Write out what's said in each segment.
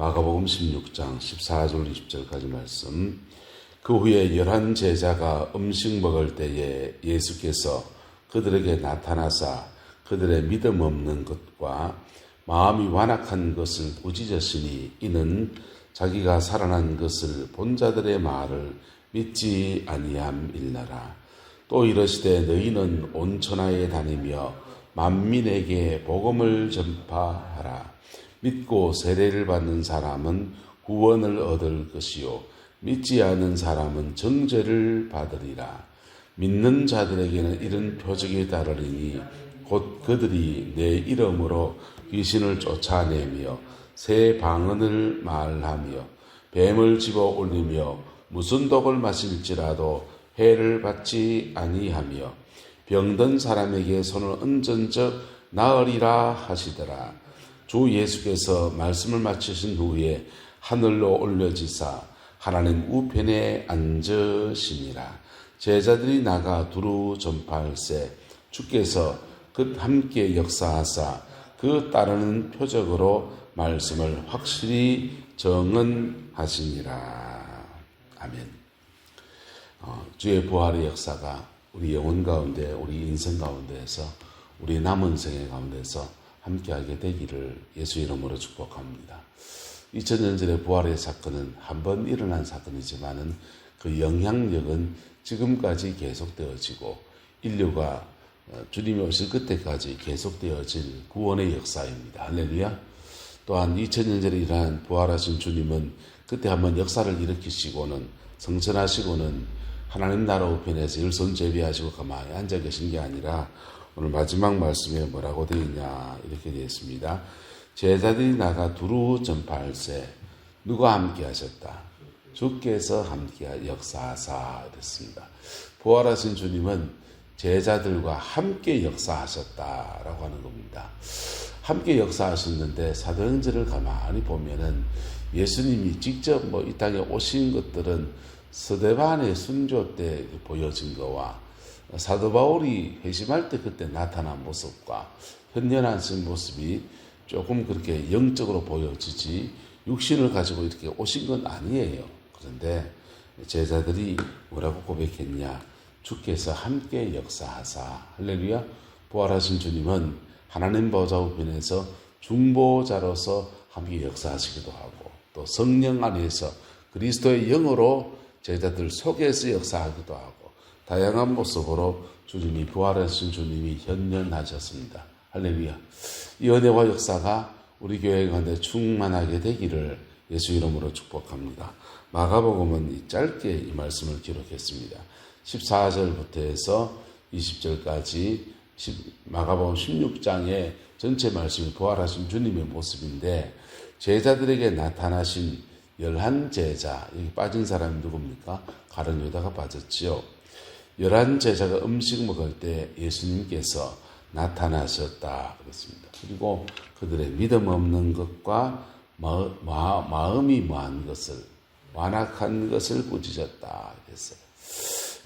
마가복음 16장 14절 20절까지 말씀. 그 후에 11 제자가 음식 먹을 때에 예수께서 그들에게 나타나사 그들의 믿음 없는 것과 마음이 완악한 것을 꾸짖으시니 이는 자기가 살아난 것을 본 자들의 말을 믿지 아니함일나라. 또 이르시되 너희는 온 천하에 다니며 만민에게 복음을 전파하라. 믿고 세례를 받는 사람은 구원을 얻을 것이요 믿지 않는 사람은 정죄를 받으리라. 믿는 자들에게는 이런 표적이 따르리니 곧 그들이 내 이름으로 귀신을 쫓아내며 새 방언을 말하며 뱀을 집어 올리며 무슨 독을 마실지라도 해를 받지 아니하며 병든 사람에게 손을 얹은 적 나으리라 하시더라. 주 예수께서 말씀을 마치신 후에 하늘로 올려지사 하나님 우편에 앉으시니라. 제자들이 나가 두루 전파할세 주께서 그 함께 역사하사 그 따르는 표적으로 말씀을 확실히 정언하시니라. 아멘. 주의 부활의 역사가 우리 영혼 가운데, 우리 인생 가운데에서, 우리 남은 생애 가운데서 함께하게 되기를 예수 이름으로 축복합니다. 2000년 전의 부활의 사건은 한 번 일어난 사건이지만은 그 영향력은 지금까지 계속되어지고 인류가 주님이 오실 그때까지 계속되어질 구원의 역사입니다. 할렐루야. 또한 2000년 전에 일어난 부활하신 주님은 그때 한번 역사를 일으키시고는 성천하시고는 하나님 나라 우편에서 일손제비하시고 가만히 앉아 계신 게 아니라 오늘 마지막 말씀에 뭐라고 되어 있냐 이렇게 되어 있습니다. 제자들이 나가 두루 전파할세 누가 함께 하셨다? 주께서 함께 역사하사 이랬습니다. 부활하신 주님은 제자들과 함께 역사하셨다라고 하는 겁니다. 함께 역사하셨는데 사도행전을 가만히 보면은 예수님이 직접 이 땅에 오신 것들은 스데반의 순교 때 보여진 거와 사도 바울이 회심할 때 그때 나타난 모습과 현현하신 모습이 조금 그렇게 영적으로 보여지지 육신을 가지고 이렇게 오신 건 아니에요. 그런데 제자들이 뭐라고 고백했냐? 주께서 함께 역사하사. 할렐루야. 부활하신 주님은 하나님 보좌 우편에서 중보자로서 함께 역사하시기도 하고 또 성령 안에서 그리스도의 영으로 제자들 속에서 역사하기도 하고 다양한 모습으로 주님이 부활하신 주님이 현현하셨습니다. 할렐루야. 이 은혜와 역사가 우리 교회 가운데 충만하게 되기를 예수 이름으로 축복합니다. 마가복음은 짧게 이 말씀을 기록했습니다. 14절부터 해서 20절까지 마가복음 16장의 전체 말씀이 부활하신 주님의 모습인데 제자들에게 나타나신 11 제자, 여기 빠진 사람이 누굽니까? 가룟 유다가 빠졌지요. 11 제자가 음식 먹을 때 예수님께서 나타나셨다 그랬습니다. 그리고 그들의 믿음 없는 것과 마음이 뭐한 것을 완악한 것을 꾸짖었다 그랬어요.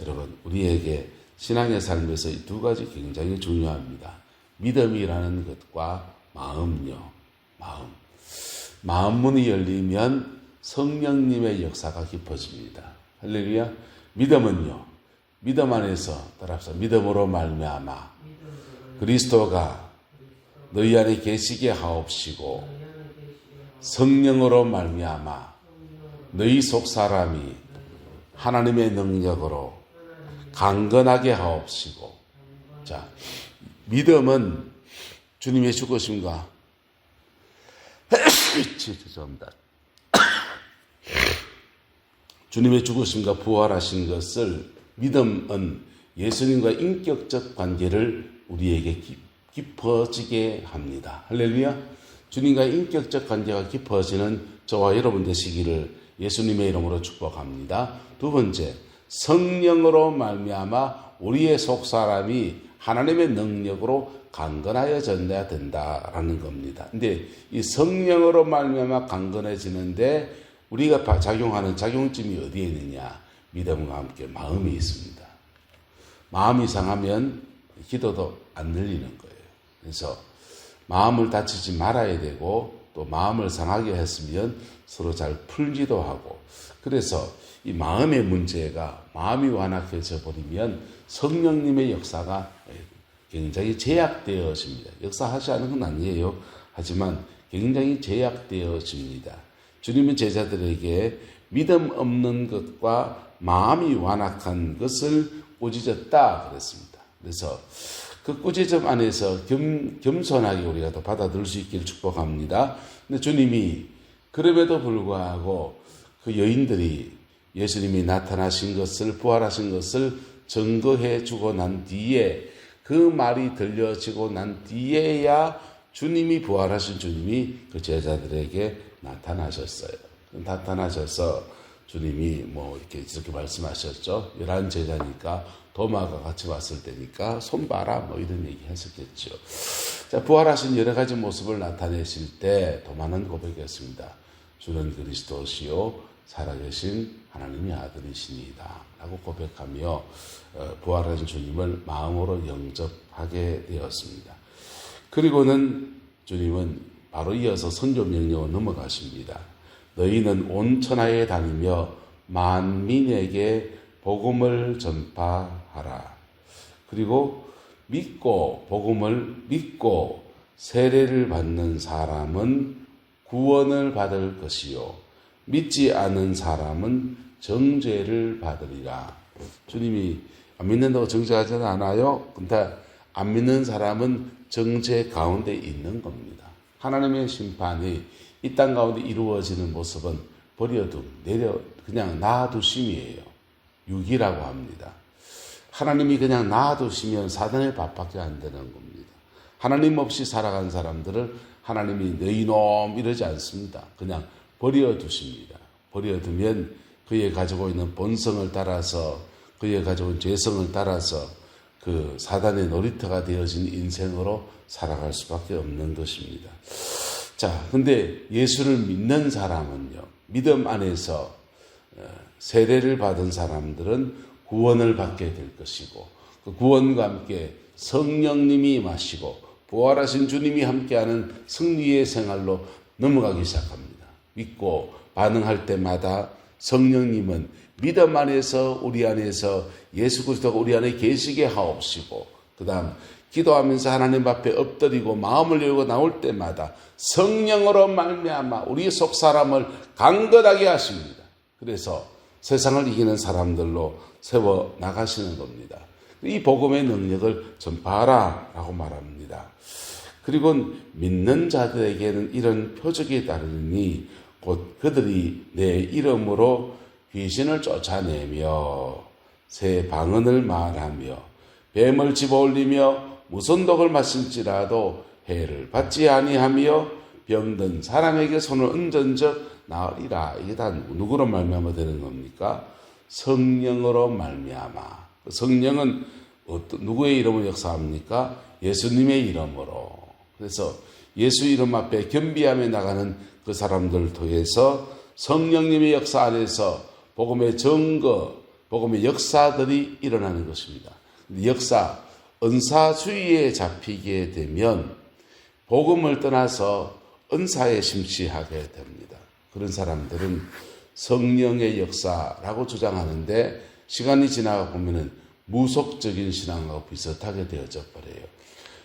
여러분 우리에게 신앙의 삶에서 이 두 가지 굉장히 중요합니다. 믿음이라는 것과 마음요. 마음 문이 열리면 성령님의 역사가 깊어집니다. 할렐루야. 믿음은요. 믿음 안에서 따라서 믿음으로 말미암아 그리스도가 너희 안에 계시게 하옵시고 성령으로 말미암아 너희 속 사람이 하나님의 능력으로 강건하게 하옵시고. 자, 믿음은 주님의 죽으심과 죄송합니다. 주님의 죽으심과 부활하신 것을 믿음은 예수님과 인격적 관계를 우리에게 깊어지게 합니다. 할렐루야. 주님과 인격적 관계가 깊어지는 저와 여러분 되시기를 예수님의 이름으로 축복합니다. 두 번째, 성령으로 말미암아 우리의 속사람이 하나님의 능력으로 강건하여져야 된다라는 겁니다. 근데 이 성령으로 말미암아 강건해지는데 우리가 작용하는 작용점이 어디에 있느냐? 믿음과 함께 마음이 있습니다. 마음이 상하면 기도도 안 들리는 거예요. 그래서 마음을 다치지 말아야 되고 또 마음을 상하게 했으면 서로 잘 풀기도 하고, 그래서 이 마음의 문제가 마음이 완악해져 버리면 성령님의 역사가 굉장히 제약되어집니다. 역사하지 않은 건 아니에요. 하지만 굉장히 제약되어집니다. 주님은 제자들에게 믿음 없는 것과 마음이 완악한 것을 꾸짖었다 그랬습니다. 그래서 그 꾸짖음 안에서 겸손하게 우리가 또 받아들일 수 있기를 축복합니다. 근데 주님이 그럼에도 불구하고 그 여인들이 예수님이 나타나신 것을, 부활하신 것을 증거해 주고 난 뒤에, 그 말이 들려지고 난 뒤에야 주님이, 부활하신 주님이 그 제자들에게 나타나셨어요. 나타나셔서 주님이 이렇게 말씀하셨죠. 11제자니까 도마가 같이 왔을 때니까 손 봐라, 이런 얘기 했었겠죠. 자, 부활하신 여러 가지 모습을 나타내실 때 도마는 고백했습니다. 주는 그리스도시요 살아계신 하나님의 아들이시니이다 라고 고백하며 부활하신 주님을 마음으로 영접하게 되었습니다. 그리고는 주님은 바로 이어서 선조 명령으로 넘어가십니다. 너희는 온 천하에 다니며 만민에게 복음을 전파하라. 그리고 복음을 믿고 세례를 받는 사람은 구원을 받을 것이요 믿지 않은 사람은 정죄를 받으리라. 주님이 안 믿는다고 정죄하지는 않아요. 근데 안 믿는 사람은 정죄 가운데 있는 겁니다. 하나님의 심판이 이 땅 가운데 이루어지는 모습은 그냥 놔두심이에요. 유기라고 합니다. 하나님이 그냥 놔두시면 사단의 밥밖에 안 되는 겁니다. 하나님 없이 살아간 사람들을 하나님이 너희놈 이러지 않습니다. 그냥 버려두십니다. 버려두면 그의 가지고 있는 본성을 따라서, 그의 가지고 있는 죄성을 따라서 그 사단의 놀이터가 되어진 인생으로 살아갈 수밖에 없는 것입니다. 자, 근데 예수를 믿는 사람은요, 믿음 안에서 세례를 받은 사람들은 구원을 받게 될 것이고, 그 구원과 함께 성령님이 임하시고 부활하신 주님이 함께하는 승리의 생활로 넘어가기 시작합니다. 믿고 반응할 때마다 성령님은 믿음 안에서, 우리 안에서 예수 그리스도가 우리 안에 계시게 하옵시고, 그 다음 기도하면서 하나님 앞에 엎드리고 마음을 열고 나올 때마다 성령으로 말미암아 우리 속 사람을 강건하게 하십니다. 그래서 세상을 이기는 사람들로 세워 나가시는 겁니다. 이 복음의 능력을 전파하라 라고 말합니다. 그리고 믿는 자들에게는 이런 표적이 따르니 곧 그들이 내 이름으로 귀신을 쫓아내며 새 방언을 말하며 뱀을 집어올리며 무슨 독을 마실지라도 해를 받지 아니하며 병든 사람에게 손을 얹은즉 나으리라. 이게 다 누구로 말미암아 되는 겁니까? 성령으로 말미암아. 성령은 누구의 이름으로 역사합니까? 예수님의 이름으로. 그래서 예수 이름 앞에 겸비하며 나가는 그 사람들을 통해서 성령님의 역사 안에서 복음의 증거, 복음의 역사들이 일어나는 것입니다. 역사, 은사주의에 잡히게 되면 복음을 떠나서 은사에 심취하게 됩니다. 그런 사람들은 성령의 역사라고 주장하는데 시간이 지나가 보면은 무속적인 신앙하고 비슷하게 되어져 버려요.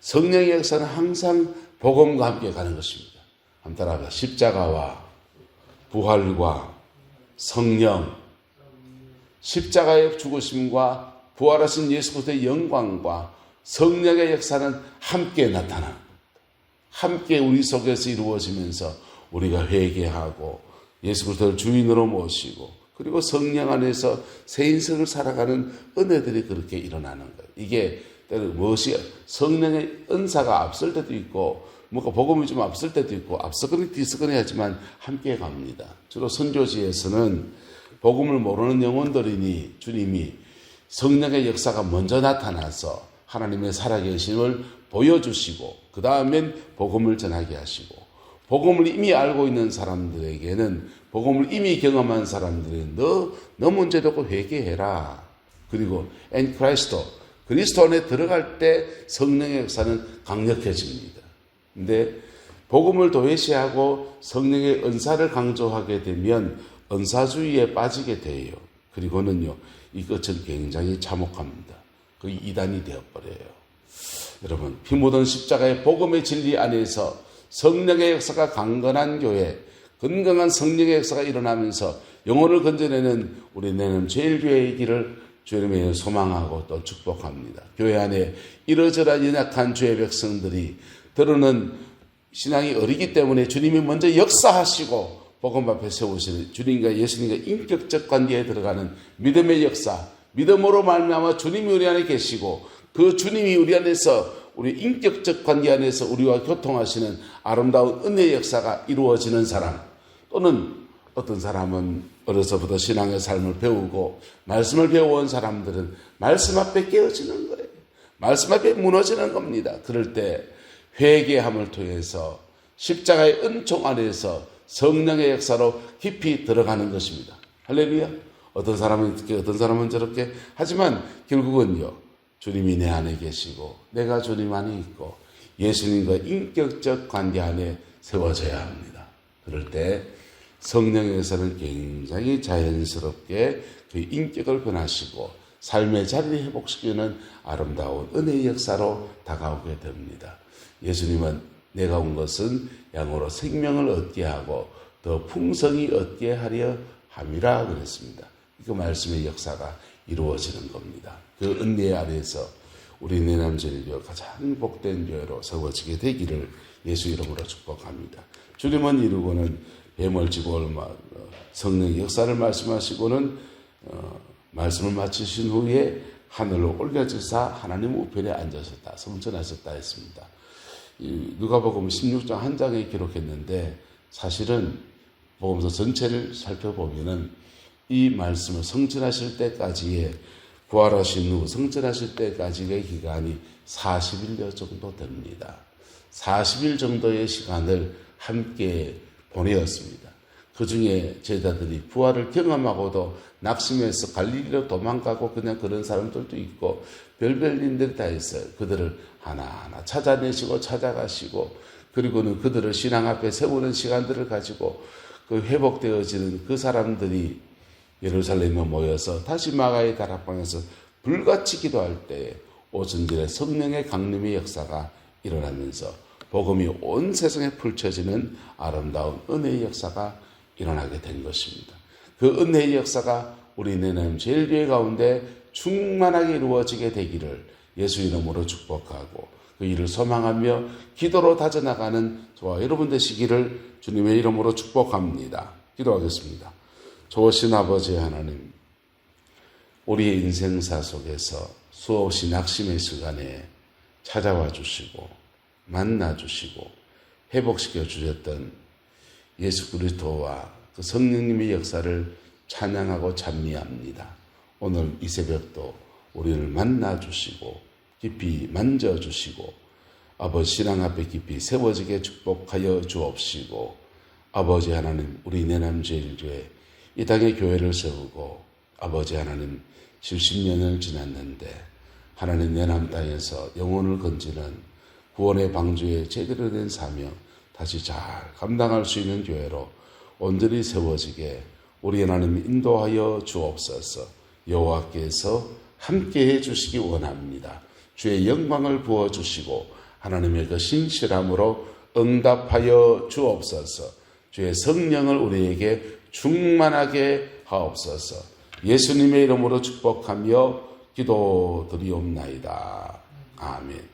성령의 역사는 항상 복음과 함께 가는 것입니다. 한번 따라가. 십자가와 부활과 성령, 십자가의 죽으심과 부활하신 예수 그리스도의 영광과 성령의 역사는 함께 나타납니다. 함께 우리 속에서 이루어지면서 우리가 회개하고 예수 그리스도를 주인으로 모시고 그리고 성령 안에서 새 인생을 살아가는 은혜들이 그렇게 일어나는 거예요. 이게 무엇이 성령의 은사가 앞설 때도 있고 뭔가 복음이 좀 앞설 때도 있고 앞서거니 뒤서거니 하지만 함께 갑니다. 주로 선교지에서는 복음을 모르는 영혼들이니 주님이 성령의 역사가 먼저 나타나서 하나님의 살아계심을 보여주시고 그 다음엔 복음을 전하게 하시고 복음을 이미 알고 있는 사람들에게는 복음을 이미 경험한 사람들은 너 문제도 없고 회개해라. 그리고 엔 크라이스토 그리스도 안에 들어갈 때 성령의 역사는 강력해집니다. 근데 복음을 도외시하고 성령의 은사를 강조하게 되면 은사주의에 빠지게 돼요. 그리고는요, 이것은 굉장히 참혹합니다. 거의 이단이 되어버려요. 여러분, 피 묻은 십자가의 복음의 진리 안에서 성령의 역사가 강건한 교회, 건강한 성령의 역사가 일어나면서 영혼을 건져내는 우리 내놈 제일교회의 길을 주님의 소망하고 또 축복합니다. 교회 안에 이러저러 연약한 주의 백성들이 때로는 신앙이 어리기 때문에 주님이 먼저 역사하시고 복음 앞에 세우시는 주님과 예수님과 인격적 관계에 들어가는 믿음의 역사, 믿음으로 말미암아 주님이 우리 안에 계시고 그 주님이 우리 안에서 우리 인격적 관계 안에서 우리와 교통하시는 아름다운 은혜의 역사가 이루어지는 사람, 또는 어떤 사람은 어려서부터 신앙의 삶을 배우고 말씀을 배워온 사람들은 말씀 앞에 깨어지는 거예요. 말씀 앞에 무너지는 겁니다. 그럴 때 회개함을 통해서 십자가의 은총 안에서 성령의 역사로 깊이 들어가는 것입니다. 할렐루야. 어떤 사람은 이렇게, 어떤 사람은 저렇게. 하지만 결국은요, 주님이 내 안에 계시고 내가 주님 안에 있고 예수님과 인격적 관계 안에 세워져야 합니다. 그럴 때 성령의 역사는 굉장히 자연스럽게 그 인격을 변화시고 삶의 자리를 회복시키는 아름다운 은혜의 역사로 다가오게 됩니다. 예수님은 내가 온 것은 양으로 생명을 얻게 하고 더 풍성히 얻게 하려 함이라 그랬습니다. 그 말씀의 역사가 이루어지는 겁니다. 그 은혜 아래에서 우리 내남제일교회 가장 복된 교회로 세워지게 되기를 예수 이름으로 축복합니다. 주님은 이루고는 뱀을 지고 성령의 역사를 말씀하시고는 말씀을 마치신 후에 하늘로 올려지사 하나님 우편에 앉으셨다, 성천하셨다 했습니다. 누가복음 16장 한 장에 기록했는데 사실은 복음서 전체를 살펴보면은 이 말씀을 성천하실 때까지의 부활하신 후 성천하실 때까지의 기간이 40일 정도 됩니다. 40일 정도의 시간을 함께 보내었습니다. 그 중에 제자들이 부활을 경험하고도 낙심해서 갈릴리로 도망가고 그냥 그런 사람들도 있고 별별 일들이 다 있어요. 그들을 하나하나 찾아내시고 찾아가시고 그리고는 그들을 신앙 앞에 세우는 시간들을 가지고 그 회복되어지는 그 사람들이 예루살렘에 모여서 다시 마가의 다락방에서 불같이 기도할 때에 오순절에 성령의 강림의 역사가 일어나면서 복음이 온 세상에 펼쳐지는 아름다운 은혜의 역사가 일어나게 된 것입니다. 그 은혜의 역사가 우리 내남 제일교회 가운데 충만하게 이루어지게 되기를 예수 이름으로 축복하고 그 일을 소망하며 기도로 다져나가는 저와 여러분 되시기를 주님의 이름으로 축복합니다. 기도하겠습니다. 좋으신 아버지 하나님, 우리의 인생사 속에서 수없이 낙심의 시간에 찾아와 주시고 만나 주시고 회복시켜 주셨던 예수 그리스도와 그 성령님의 역사를 찬양하고 찬미합니다. 오늘 이 새벽도 우리를 만나 주시고 깊이 만져 주시고 아버지 신앙 앞에 깊이 세워지게 축복하여 주옵시고 아버지 하나님, 우리 내남제일교회 이 땅에 교회를 세우고 아버지 하나님 70년을 지났는데 하나님 내남 땅에서 영혼을 건지는 구원의 방주에 제대로 된 사명 다시 잘 감당할 수 있는 교회로 온전히 세워지게 우리 하나님 인도하여 주옵소서. 여호와께서 함께해 주시기 원합니다. 주의 영광을 부어주시고 하나님의 그 신실함으로 응답하여 주옵소서. 주의 성령을 우리에게 충만하게 하옵소서. 예수님의 이름으로 축복하며 기도드리옵나이다. 아멘.